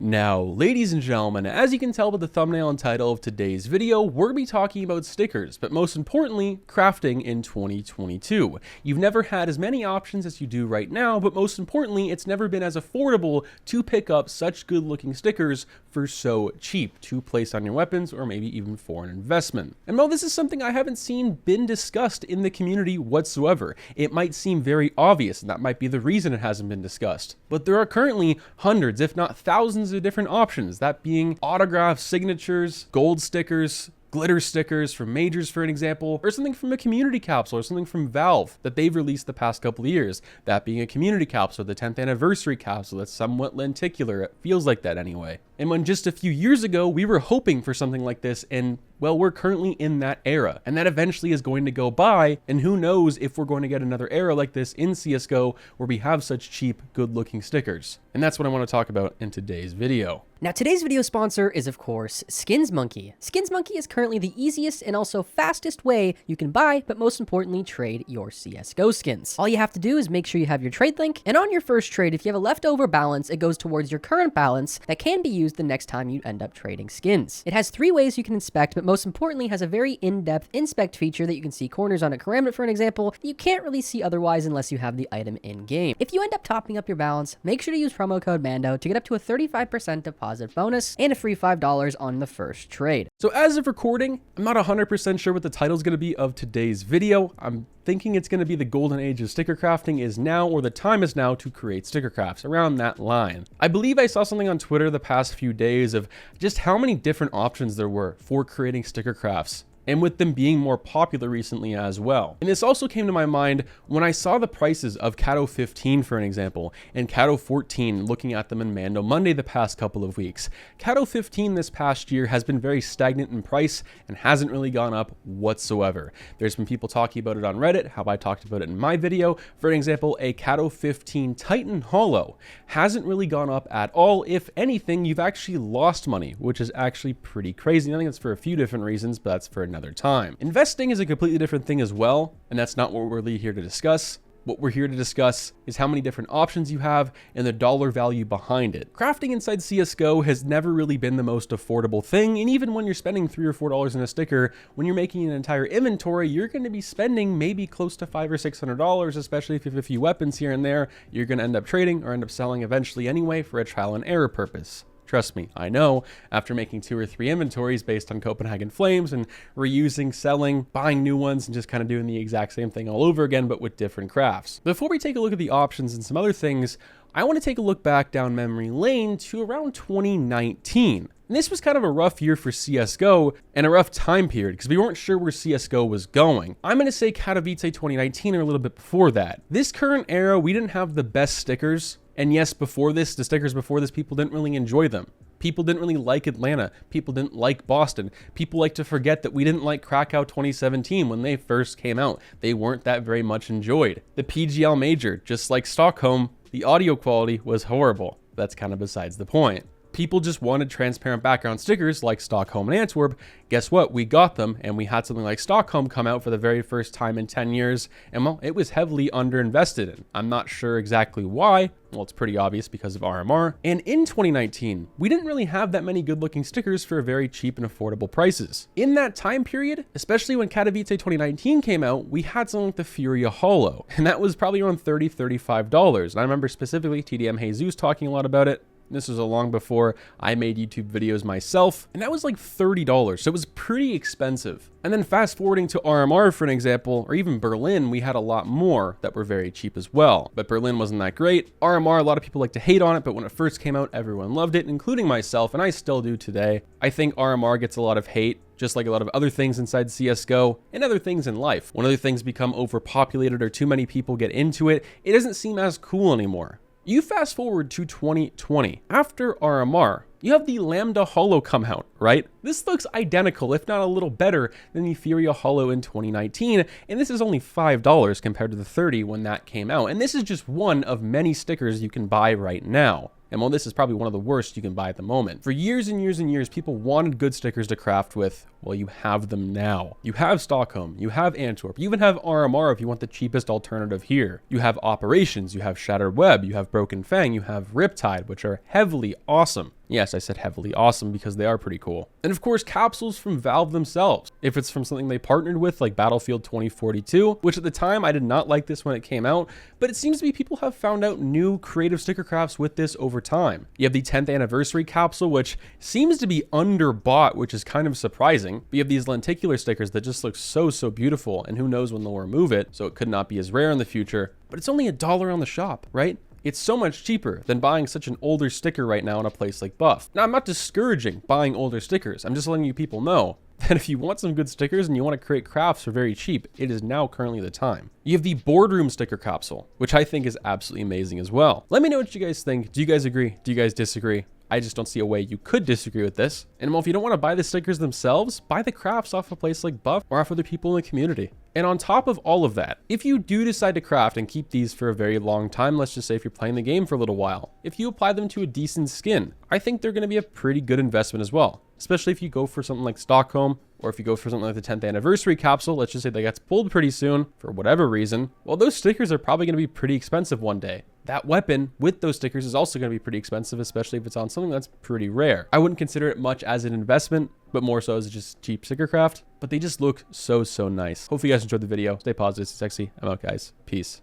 Now, ladies and gentlemen, as you can tell by the thumbnail and title of today's video, we're going to be talking about stickers, but most importantly, crafting in 2022. You've never had as many options as you do right now, but most importantly, it's never been as affordable to pick up such good looking stickers for so cheap to place on your weapons or maybe even for an investment. And while this is something I haven't seen been discussed in the community whatsoever, it might seem very obvious, and that might be the reason it hasn't been discussed. But there are currently hundreds, if not thousands of different options, that being autographs, signatures, gold stickers, glitter stickers from majors, for an example, or something from a community capsule or something from Valve that they've released the past couple of years. That being a community capsule, the 10th anniversary capsule that's somewhat lenticular. It feels like that anyway. And when just a few years ago, we were hoping for something like this, and well, we're currently in that era, and that eventually is going to go by, and who knows if we're going to get another era like this in CSGO where we have such cheap, good-looking stickers. And that's what I want to talk about in today's video. Now, today's video sponsor is, of course, SkinsMonkey. SkinsMonkey is currently the easiest and also fastest way you can buy, but most importantly, trade your CSGO skins. All you have to do is make sure you have your trade link, and on your first trade, if you have a leftover balance, it goes towards your current balance that can be used the next time you end up trading skins. It has 3 ways you can inspect, but most importantly has a very in-depth inspect feature that you can see corners on a karambit, for an example, that you can't really see otherwise unless you have the item in-game. If you end up topping up your balance, make sure to use promo code MANDO to get up to a 35% deposit bonus and a free $5 on the first trade. So as of recording, I'm not 100% sure what the title is going to be of today's video. I'm thinking it's going to be the golden age of sticker crafting is now, or the time is now to create sticker crafts, around that line. I believe I saw something on Twitter the past few days of just how many different options there were for creating sticker crafts, and with them being more popular recently as well. And this also came to my mind when I saw the prices of KATO 15, for an example, and KATO 14, looking at them in Mando Monday the past couple of weeks. KATO 15 this past year has been very stagnant in price and hasn't really gone up whatsoever. There's been people talking about it on Reddit, how I talked about it in my video. For an example, a KATO 15 Titan Holo hasn't really gone up at all. If anything, you've actually lost money, which is actually pretty crazy. I think that's for a few different reasons, but that's for another time. Investing is a completely different thing as well, and that's not what we're really here to discuss. What we're here to discuss is how many different options you have and the dollar value behind it. Crafting inside CSGO has never really been the most affordable thing, and even when you're spending $3 or $4 in a sticker, when you're making an entire inventory, you're going to be spending maybe close to $500 or $600, especially if you have a few weapons here and there. You're going to end up trading or end up selling eventually anyway for a trial and error purpose. Trust me, I know, after making 2 or 3 inventories based on Copenhagen Flames and reusing, selling, buying new ones, and just kind of doing the exact same thing all over again, but with different crafts. Before we take a look at the options and some other things, I want to take a look back down memory lane to around 2019. And this was kind of a rough year for CSGO and a rough time period because we weren't sure where CSGO was going. I'm going to say KATOWICE 2019 or a little bit before that. This current era, we didn't have the best stickers. And yes, before this, the stickers before this, people didn't really enjoy them. People didn't really like Atlanta. People didn't like Boston. People like to forget that we didn't like Krakow 2017 when they first came out. They weren't that very much enjoyed. The PGL Major, just like Stockholm, the audio quality was horrible. That's kind of besides the point. People just wanted transparent background stickers like Stockholm and Antwerp. Guess what? We got them, and we had something like Stockholm come out for the very first time in 10 years, and well, it was heavily underinvested in. I'm not sure exactly why. Well, it's pretty obvious because of RMR. And in 2019, we didn't really have that many good-looking stickers for very cheap and affordable prices. In that time period, especially when KATOWICE 2019 came out, we had something like the Furia Holo, and that was probably around $30, $35. And I remember specifically TDM Jesus talking a lot about it. This was long before I made YouTube videos myself, and that was like $30, so it was pretty expensive. And then fast forwarding to RMR, for an example, or even Berlin, we had a lot more that were very cheap as well. But Berlin wasn't that great. RMR, a lot of people like to hate on it, but when it first came out, everyone loved it, including myself, and I still do today. I think RMR gets a lot of hate, just like a lot of other things inside CSGO and other things in life. When other things become overpopulated or too many people get into it, it doesn't seem as cool anymore. You fast forward to 2020. After RMR, you have the Lambda Holo come out, right? This looks identical, if not a little better than the Furia Holo in 2019, and this is only $5 compared to the $30 when that came out. And this is just one of many stickers you can buy right now. And while this is probably one of the worst you can buy at the moment, for years and years and years, people wanted good stickers to craft with. Well, you have them now. You have Stockholm, you have Antwerp, you even have RMR if you want the cheapest alternative here. You have Operations, you have Shattered Web, you have Broken Fang, you have Riptide, which are heavily awesome. Yes, I said heavily awesome because they are pretty cool. And of course, capsules from Valve themselves. If it's from something they partnered with like Battlefield 2042, which at the time I did not like this when it came out, but it seems to be people have found out new creative sticker crafts with this over time. You have the 10th anniversary capsule, which seems to be underbought, which is kind of surprising. But you have these lenticular stickers that just look so beautiful, and who knows when they'll remove it, so it could not be as rare in the future. But it's only $1 on the shop, right? It's so much cheaper than buying such an older sticker right now in a place like Buff. Now, I'm not discouraging buying older stickers. I'm just letting you people know that if you want some good stickers and you want to create crafts for very cheap, it is now currently the time. You have the boardroom sticker capsule, which I think is absolutely amazing as well. Let me know what you guys think. Do you guys agree? Do you guys disagree? I just don't see a way you could disagree with this. And well, if you don't want to buy the stickers themselves, buy the crafts off a place like Buff or off other people in the community. And on top of all of that, if you do decide to craft and keep these for a very long time, let's just say if you're playing the game for a little while, if you apply them to a decent skin, I think they're going to be a pretty good investment as well. Especially if you go for something like Stockholm, or if you go for something like the 10th anniversary capsule, let's just say that gets pulled pretty soon for whatever reason, well, those stickers are probably going to be pretty expensive one day. That weapon with those stickers is also going to be pretty expensive, especially if it's on something that's pretty rare. I wouldn't consider it much as an investment, but more so as just cheap sticker craft, but they just look so nice. Hopefully you guys enjoyed the video. Stay positive, stay sexy. I'm out, guys. Peace.